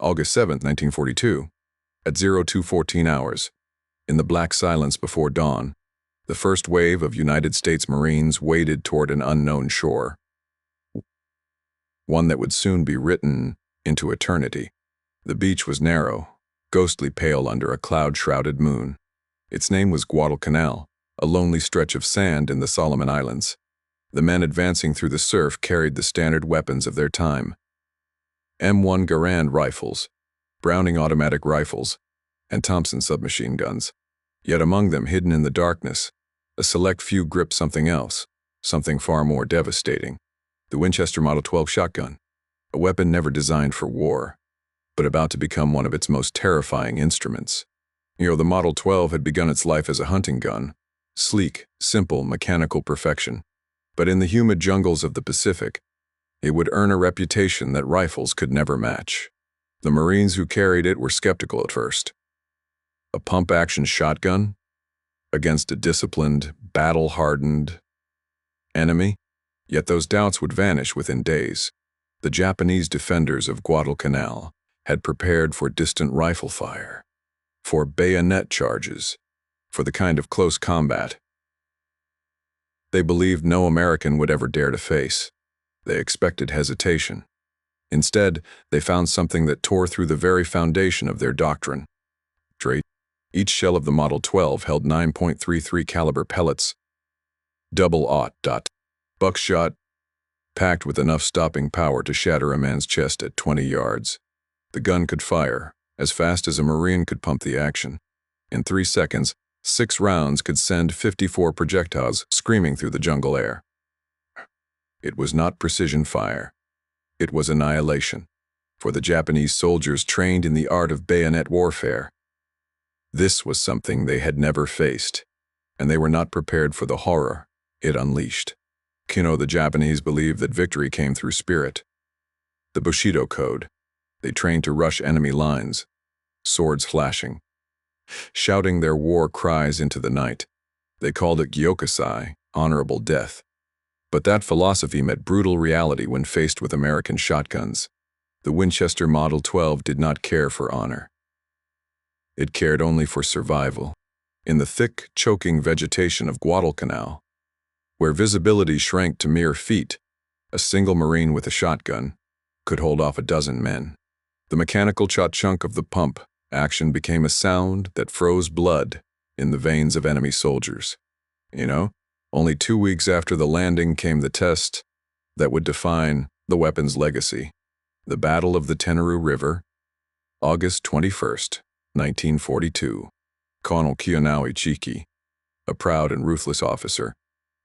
August 7, 1942, at 02:14 hours, in the black silence before dawn, the first wave of United States Marines waded toward an unknown shore, one that would soon be written into eternity. The beach was narrow, ghostly pale under a cloud-shrouded moon. Its name was Guadalcanal, a lonely stretch of sand in the Solomon Islands. The men advancing through the surf carried the standard weapons of their time: M1 Garand rifles, Browning automatic rifles, and Thompson submachine guns. Yet among them, hidden in the darkness, a select few gripped something else, something far more devastating: the Winchester Model 12 shotgun, a weapon never designed for war, but about to become one of its most terrifying instruments. The Model 12 had begun its life as a hunting gun, sleek, simple, mechanical perfection. But in the humid jungles of the Pacific, it would earn a reputation that rifles could never match. The Marines who carried it were skeptical at first. A pump-action shotgun against a disciplined, battle-hardened enemy? Yet those doubts would vanish within days. The Japanese defenders of Guadalcanal had prepared for distant rifle fire, for bayonet charges, for the kind of close combat they believed no American would ever dare to face. They expected hesitation. Instead, they found something that tore through the very foundation of their doctrine. Each shell of the Model 12 held 9.33 caliber pellets, double-aught buckshot, packed with enough stopping power to shatter a man's chest at 20 yards. The gun could fire as fast as a Marine could pump the action. In 3 seconds, 6 rounds could send 54 projectiles screaming through the jungle air. It was not precision fire. It was annihilation. For the Japanese soldiers trained in the art of bayonet warfare, this was something they had never faced, and they were not prepared for the horror it unleashed. The Japanese believed that victory came through spirit. The Bushido code. They trained to rush enemy lines, swords flashing, shouting their war cries into the night. They called it Gyokusai, honorable death. But that philosophy met brutal reality when faced with American shotguns. The Winchester Model 12 did not care for honor. It cared only for survival. In the thick, choking vegetation of Guadalcanal, where visibility shrank to mere feet, a single Marine with a shotgun could hold off a dozen men. The mechanical cha-chunk of the pump action became a sound that froze blood in the veins of enemy soldiers. Only 2 weeks after the landing came the test that would define the weapon's legacy: the Battle of the Tenneru River, August 21st, 1942. Colonel Kiyonawi Chiki, a proud and ruthless officer,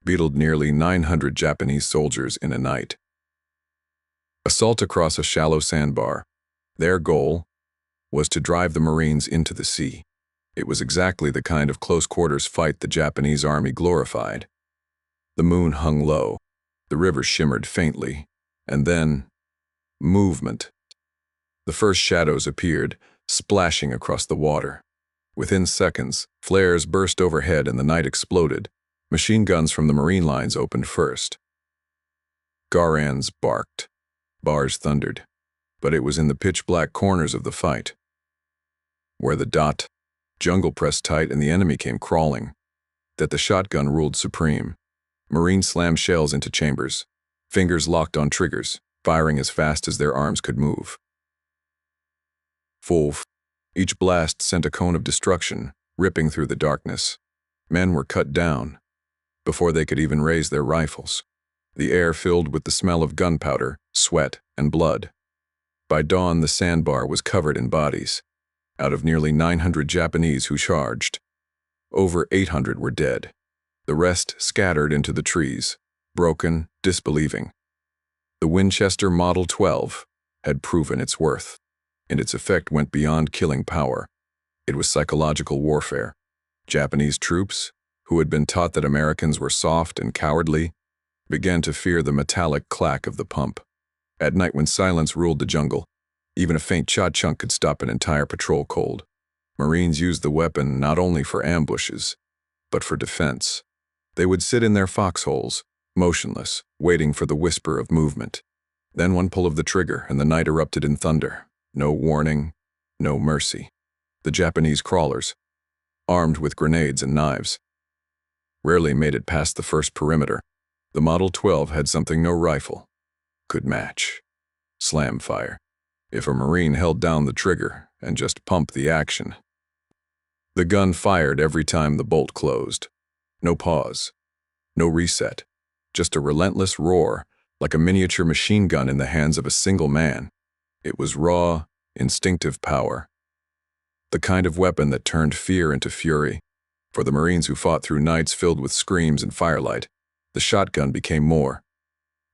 beetled nearly 900 Japanese soldiers in a night. Assault across a shallow sandbar. Their goal was to drive the Marines into the sea. It was exactly the kind of close-quarters fight the Japanese army glorified. The moon hung low, the river shimmered faintly, and then movement. The first shadows appeared, splashing across the water. Within seconds, flares burst overhead and the night exploded. Machine guns from the Marine lines opened first. Garands barked. Bars thundered. But it was in the pitch-black corners of the fight, where the jungle pressed tight and the enemy came crawling, that the shotgun ruled supreme. Marines slammed shells into chambers, fingers locked on triggers, firing as fast as their arms could move. Each blast sent a cone of destruction, ripping through the darkness. Men were cut down before they could even raise their rifles. The air filled with the smell of gunpowder, sweat, and blood. By dawn, the sandbar was covered in bodies. Out of nearly 900 Japanese who charged, over 800 were dead. The rest scattered into the trees, broken, disbelieving. The Winchester Model 12 had proven its worth, and its effect went beyond killing power. It was psychological warfare. Japanese troops, who had been taught that Americans were soft and cowardly, began to fear the metallic clack of the pump. At night, when silence ruled the jungle, even a faint cha-chunk could stop an entire patrol cold. Marines used the weapon not only for ambushes, but for defense. They would sit in their foxholes, motionless, waiting for the whisper of movement. Then one pull of the trigger and the night erupted in thunder. No warning, no mercy. The Japanese crawlers, armed with grenades and knives, rarely made it past the first perimeter. The Model 12 had something no rifle could match: slam fire. If a Marine held down the trigger and just pumped the action, the gun fired every time the bolt closed. No pause, no reset, just a relentless roar, like a miniature machine gun in the hands of a single man. It was raw, instinctive power, the kind of weapon that turned fear into fury. For the Marines who fought through nights filled with screams and firelight, the shotgun became more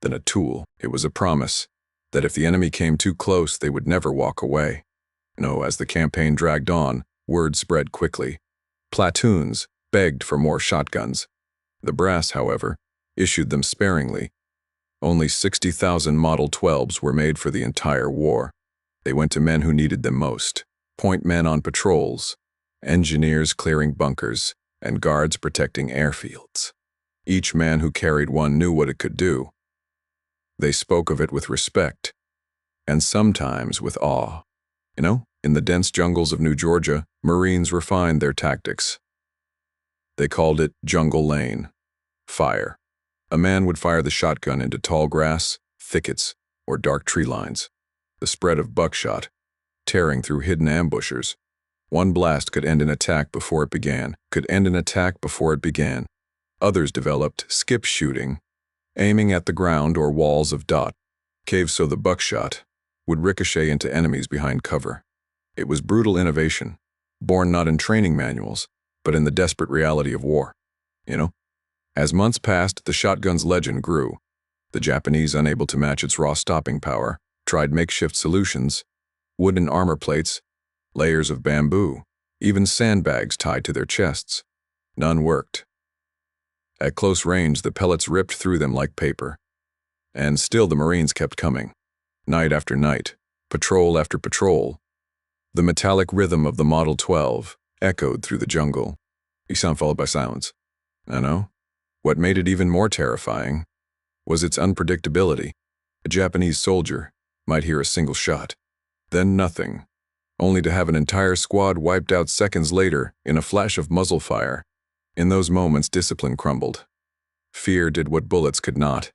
than a tool. It was a promise that if the enemy came too close, they would never walk away. No, as the campaign dragged on, word spread quickly. Platoons begged for more shotguns. The brass, however, issued them sparingly. Only 60,000 Model 12s were made for the entire war. They went to men who needed them most: point men on patrols, engineers clearing bunkers, and guards protecting airfields. Each man who carried one knew what it could do. They spoke of it with respect, and sometimes with awe. In the dense jungles of New Georgia, Marines refined their tactics. They called it jungle lane fire. A man would fire the shotgun into tall grass, thickets, or dark tree lines. The spread of buckshot, tearing through hidden ambushers. One blast could end an attack before it began. Others developed skip shooting, aiming at the ground or walls of caves so the buckshot would ricochet into enemies behind cover. It was brutal innovation, born not in training manuals, but in the desperate reality of war. As months passed, the shotgun's legend grew. The Japanese, unable to match its raw stopping power, tried makeshift solutions: wooden armor plates, layers of bamboo, even sandbags tied to their chests. None worked. At close range, the pellets ripped through them like paper. And still the Marines kept coming. Night after night, patrol after patrol. The metallic rhythm of the Model 12 echoed through the jungle. A sound followed by silence. I know. What made it even more terrifying was its unpredictability. A Japanese soldier might hear a single shot, then nothing, only to have an entire squad wiped out seconds later in a flash of muzzle fire. In those moments, discipline crumbled. Fear did what bullets could not.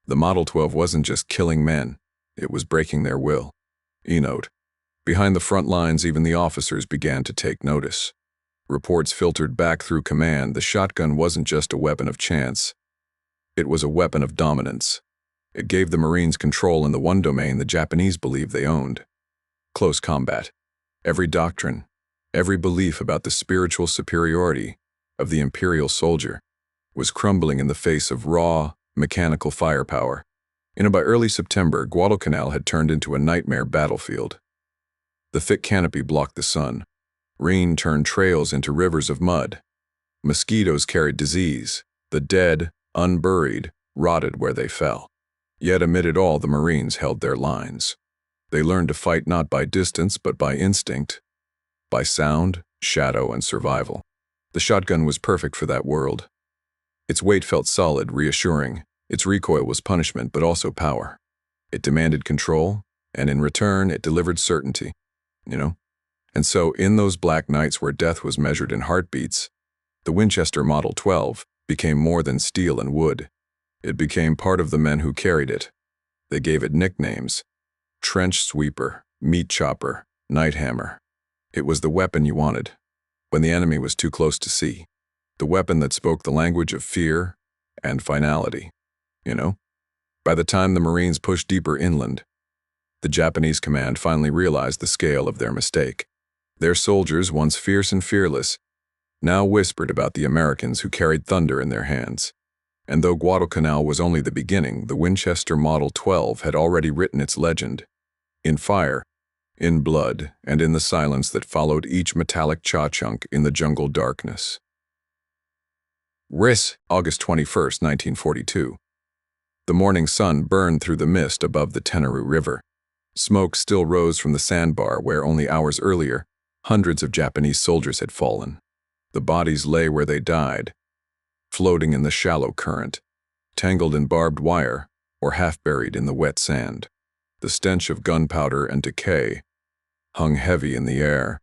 The Model 12 wasn't just killing men, it was breaking their will. E-note. Behind the front lines, even the officers began to take notice. Reports filtered back through command. The shotgun wasn't just a weapon of chance. It was a weapon of dominance. It gave the Marines control in the one domain the Japanese believed they owned: close combat. Every doctrine, every belief about the spiritual superiority of the imperial soldier was crumbling in the face of raw, mechanical firepower. By early September, Guadalcanal had turned into a nightmare battlefield. The thick canopy blocked the sun. Rain turned trails into rivers of mud. Mosquitoes carried disease. The dead, unburied, rotted where they fell. Yet amid it all, the Marines held their lines. They learned to fight not by distance but by instinct, by sound, shadow, and survival. The shotgun was perfect for that world. Its weight felt solid, reassuring. Its recoil was punishment, but also power. It demanded control, and in return, it delivered certainty. And so, in those black nights where death was measured in heartbeats, the Winchester Model 12 became more than steel and wood. It became part of the men who carried it. They gave it nicknames: trench sweeper, meat chopper, night hammer. It was the weapon you wanted when the enemy was too close to see. The weapon that spoke the language of fear and finality. By the time the Marines pushed deeper inland, the Japanese command finally realized the scale of their mistake. Their soldiers, once fierce and fearless, now whispered about the Americans who carried thunder in their hands. And though Guadalcanal was only the beginning, the Winchester Model 12 had already written its legend. In fire, in blood, and in the silence that followed each metallic cha-chunk in the jungle darkness. August 21st, 1942. The morning sun burned through the mist above the Tenneru River. Smoke still rose from the sandbar where only hours earlier, hundreds of Japanese soldiers had fallen. The bodies lay where they died, floating in the shallow current, tangled in barbed wire, or half buried in the wet sand. The stench of gunpowder and decay hung heavy in the air.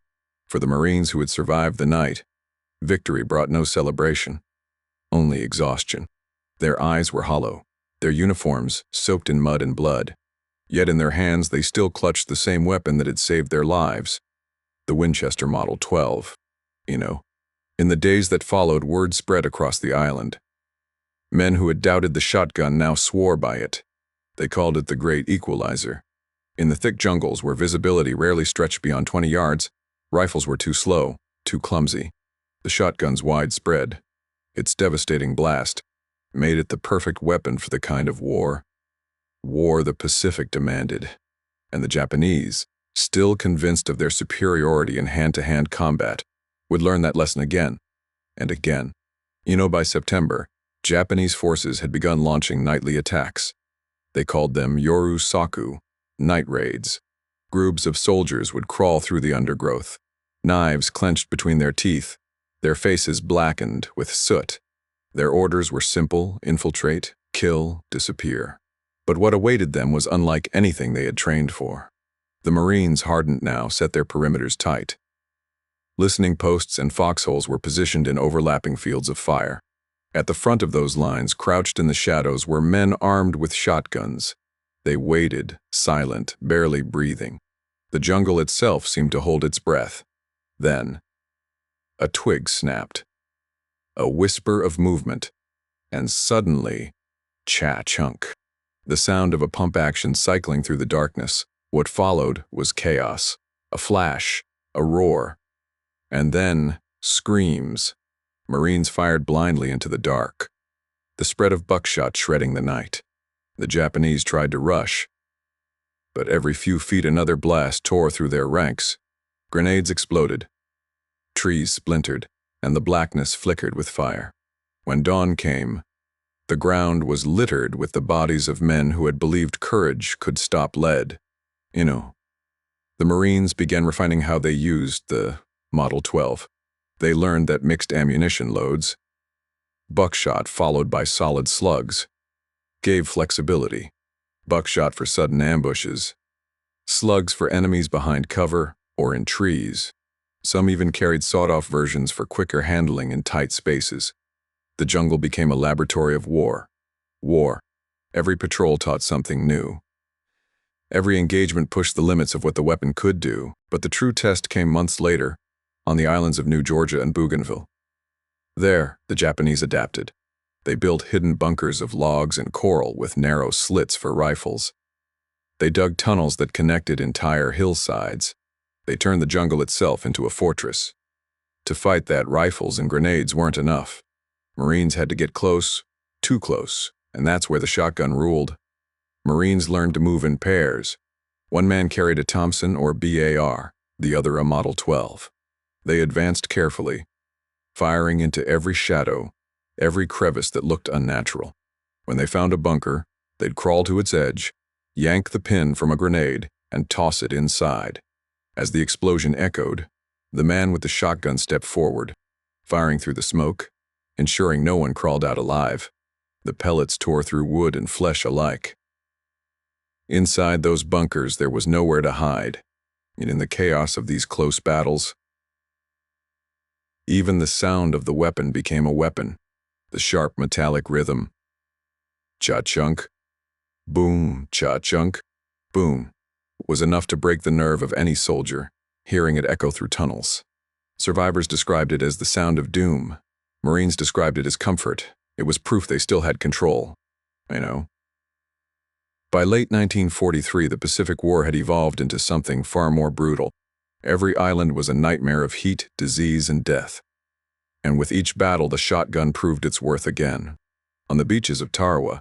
For the Marines who had survived the night, victory brought no celebration, only exhaustion. Their eyes were hollow, their uniforms soaked in mud and blood. Yet in their hands they still clutched the same weapon that had saved their lives, the Winchester Model 12. In the days that followed, word spread across the island. Men who had doubted the shotgun now swore by it. They called it the Great Equalizer. In the thick jungles where visibility rarely stretched beyond 20 yards, rifles were too slow, too clumsy. The shotgun's wide spread, its devastating blast, made it the perfect weapon for the kind of war the Pacific demanded. And the Japanese, still convinced of their superiority in hand-to-hand combat, would learn that lesson again and again. By September, Japanese forces had begun launching nightly attacks. They called them Yoru Saku, night raids. Groups of soldiers would crawl through the undergrowth, knives clenched between their teeth, their faces blackened with soot. Their orders were simple: infiltrate, kill, disappear. But what awaited them was unlike anything they had trained for. The Marines, hardened now, set their perimeters tight. Listening posts and foxholes were positioned in overlapping fields of fire. At the front of those lines, crouched in the shadows, were men armed with shotguns. They waited, silent, barely breathing. The jungle itself seemed to hold its breath. Then, a twig snapped. A whisper of movement, and suddenly, cha-chunk. The sound of a pump action cycling through the darkness. What followed was chaos, a flash, a roar, and then screams. Marines fired blindly into the dark, the spread of buckshot shredding the night. The Japanese tried to rush, but every few feet another blast tore through their ranks. Grenades exploded, trees splintered, and the blackness flickered with fire. When dawn came, the ground was littered with the bodies of men who had believed courage could stop lead. The Marines began refining how they used the Model 12. They learned that mixed ammunition loads, buckshot followed by solid slugs, gave flexibility. Buckshot for sudden ambushes, slugs for enemies behind cover or in trees. Some even carried sawed-off versions for quicker handling in tight spaces. The jungle became a laboratory of war. Every patrol taught something new. Every engagement pushed the limits of what the weapon could do, but the true test came months later, on the islands of New Georgia and Bougainville. There, the Japanese adapted. They built hidden bunkers of logs and coral with narrow slits for rifles. They dug tunnels that connected entire hillsides. They turned the jungle itself into a fortress. To fight that, rifles and grenades weren't enough. Marines had to get close, too close, and that's where the shotgun ruled. Marines learned to move in pairs. One man carried a Thompson or BAR, the other a Model 12. They advanced carefully, firing into every shadow, every crevice that looked unnatural. When they found a bunker, they'd crawl to its edge, yank the pin from a grenade, and toss it inside. As the explosion echoed, the man with the shotgun stepped forward, firing through the smoke, ensuring no one crawled out alive. The pellets tore through wood and flesh alike. Inside those bunkers, there was nowhere to hide, and in the chaos of these close battles, even the sound of the weapon became a weapon. The sharp metallic rhythm, cha-chunk, boom, cha-chunk, boom, was enough to break the nerve of any soldier, hearing it echo through tunnels. Survivors described it as the sound of doom. Marines described it as comfort. It was proof they still had control. By late 1943, the Pacific War had evolved into something far more brutal. Every island was a nightmare of heat, disease, and death. And with each battle, the shotgun proved its worth again. On the beaches of Tarawa,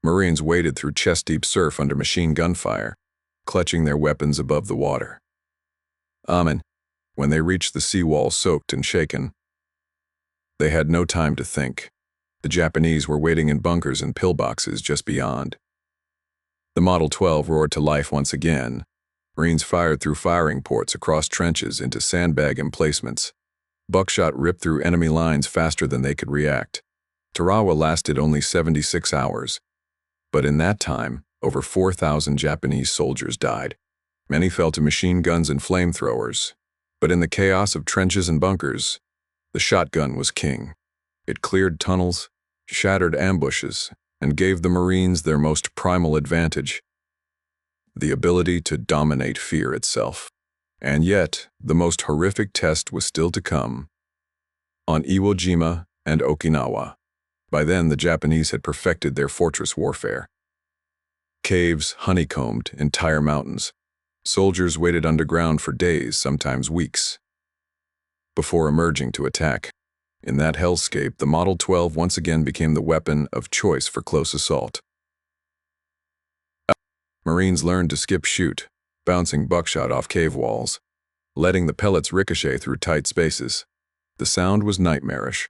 Marines waded through chest-deep surf under machine gun fire, clutching their weapons above the water. When they reached the seawall soaked and shaken, they had no time to think. The Japanese were waiting in bunkers and pillboxes just beyond. The Model 12 roared to life once again. Marines fired through firing ports across trenches into sandbag emplacements. Buckshot ripped through enemy lines faster than they could react. Tarawa lasted only 76 hours. But in that time, over 4,000 Japanese soldiers died. Many fell to machine guns and flamethrowers, but in the chaos of trenches and bunkers, the shotgun was king. It cleared tunnels, shattered ambushes, and gave the Marines their most primal advantage: the ability to dominate fear itself. And yet, the most horrific test was still to come. On Iwo Jima and Okinawa. By then, the Japanese had perfected their fortress warfare. Caves honeycombed entire mountains. Soldiers waited underground for days, sometimes weeks, before emerging to attack. In that hellscape, the Model 12 once again became the weapon of choice for close assault. Marines learned to skip shoot, bouncing buckshot off cave walls, letting the pellets ricochet through tight spaces. The sound was nightmarish,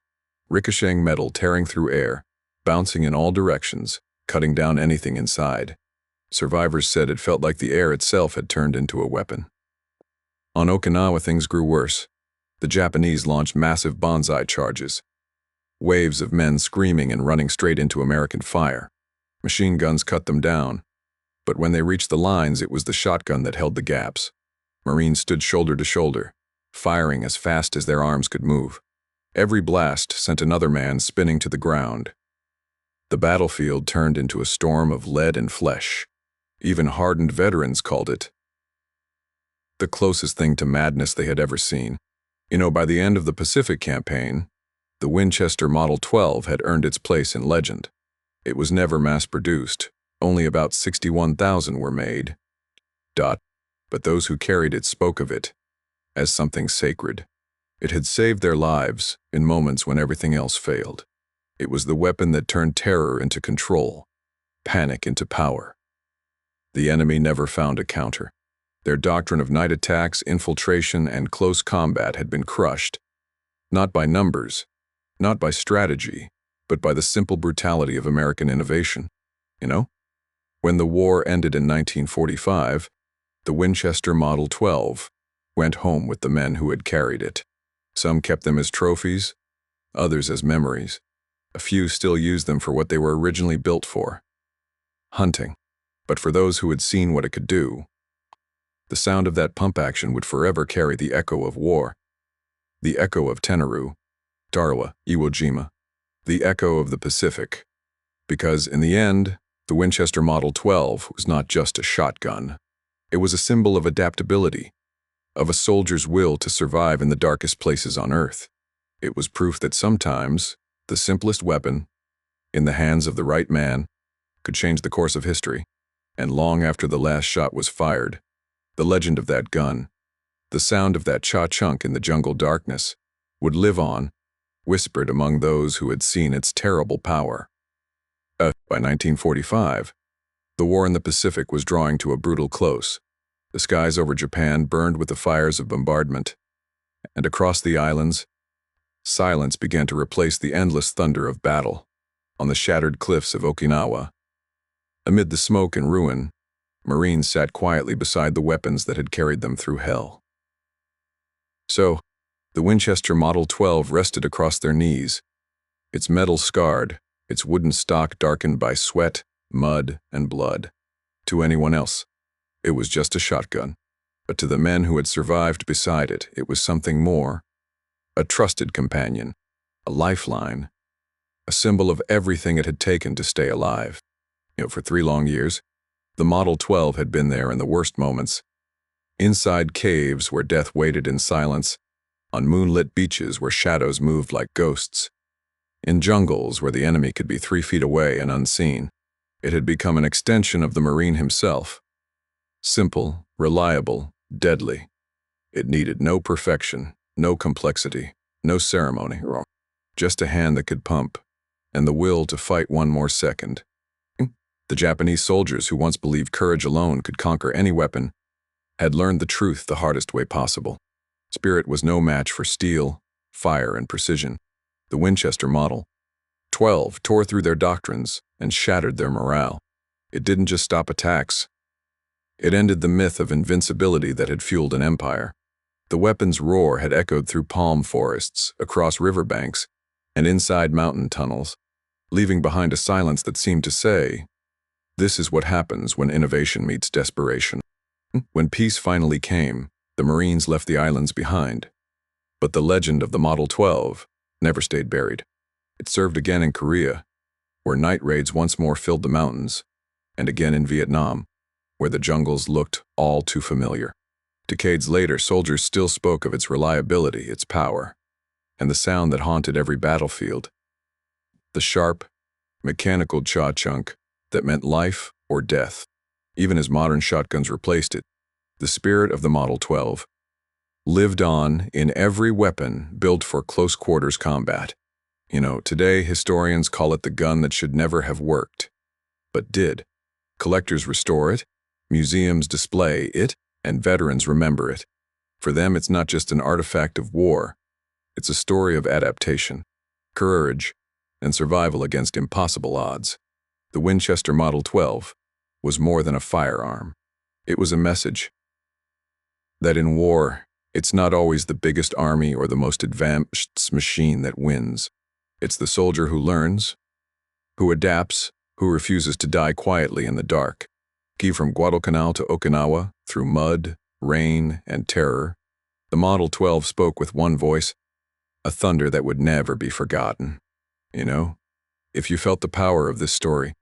ricocheting metal tearing through air, bouncing in all directions, cutting down anything inside. Survivors said it felt like the air itself had turned into a weapon. On Okinawa, things grew worse. The Japanese launched massive banzai charges. Waves of men screaming and running straight into American fire. Machine guns cut them down. But when they reached the lines, it was the shotgun that held the gaps. Marines stood shoulder to shoulder, firing as fast as their arms could move. Every blast sent another man spinning to the ground. The battlefield turned into a storm of lead and flesh. Even hardened veterans called it the closest thing to madness they had ever seen. By the end of the Pacific Campaign, the Winchester Model 12 had earned its place in legend. It was never mass-produced. Only about 61,000 were made. But those who carried it spoke of it as something sacred. It had saved their lives in moments when everything else failed. It was the weapon that turned terror into control, panic into power. The enemy never found a counter. Their doctrine of night attacks, infiltration, and close combat had been crushed, not by numbers, not by strategy, but by the simple brutality of American innovation. When the war ended in 1945, the Winchester Model 12 went home with the men who had carried it. Some kept them as trophies, others as memories. A few still used them for what they were originally built for: hunting. But for those who had seen what it could do, the sound of that pump action would forever carry the echo of war. The echo of Tenneru, Darwa, Iwo Jima. The echo of the Pacific. Because in the end, the Winchester Model 12 was not just a shotgun. It was a symbol of adaptability, of a soldier's will to survive in the darkest places on Earth. It was proof that sometimes the simplest weapon, in the hands of the right man, could change the course of history. And long after the last shot was fired, the legend of that gun, the sound of that cha-chunk in the jungle darkness, would live on, whispered among those who had seen its terrible power. By 1945, the war in the Pacific was drawing to a brutal close. The skies over Japan burned with the fires of bombardment, and across the islands, silence began to replace the endless thunder of battle. On the shattered cliffs of Okinawa, amid the smoke and ruin, Marines sat quietly beside the weapons that had carried them through hell. So, the Winchester Model 12 rested across their knees, its metal scarred, its wooden stock darkened by sweat, mud, and blood. To anyone else, it was just a shotgun. But to the men who had survived beside it, it was something more: a trusted companion, a lifeline, a symbol of everything it had taken to stay alive. For 3 long years, the Model 12 had been there in the worst moments. Inside caves where death waited in silence, on moonlit beaches where shadows moved like ghosts, in jungles where the enemy could be 3 feet away and unseen. It had become an extension of the Marine himself. Simple, reliable, deadly. It needed no perfection, no complexity, no ceremony, just a hand that could pump, and the will to fight one more second. The Japanese soldiers who once believed courage alone could conquer any weapon had learned the truth the hardest way possible. Spirit was no match for steel, fire, and precision. The Winchester Model 12 tore through their doctrines and shattered their morale. It didn't just stop attacks. It ended the myth of invincibility that had fueled an empire. The weapon's roar had echoed through palm forests, across riverbanks, and inside mountain tunnels, leaving behind a silence that seemed to say, "This is what happens when innovation meets desperation." When peace finally came, the Marines left the islands behind. But the legend of the Model 12 never stayed buried. It served again in Korea, where night raids once more filled the mountains, and again in Vietnam, where the jungles looked all too familiar. Decades later, soldiers still spoke of its reliability, its power, and the sound that haunted every battlefield. The sharp, mechanical cha-chunk that meant life or death. Even as modern shotguns replaced it, the spirit of the Model 12 lived on in every weapon built for close-quarters combat. Today historians call it the gun that should never have worked, but did. Collectors restore it, museums display it, and veterans remember it. For them, it's not just an artifact of war. It's a story of adaptation, courage, and survival against impossible odds. The Winchester Model 12 was more than a firearm. It was a message that in war, it's not always the biggest army or the most advanced machine that wins. It's the soldier who learns, who adapts, who refuses to die quietly in the dark. From Guadalcanal to Okinawa, through mud, rain, and terror, the Model 12 spoke with one voice, a thunder that would never be forgotten. If you felt the power of this story,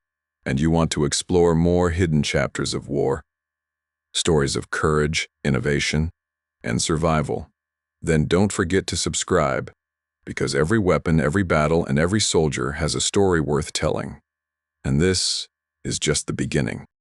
and you want to explore more hidden chapters of war, stories of courage, innovation, and survival, then don't forget to subscribe, because every weapon, every battle, and every soldier has a story worth telling. And this is just the beginning.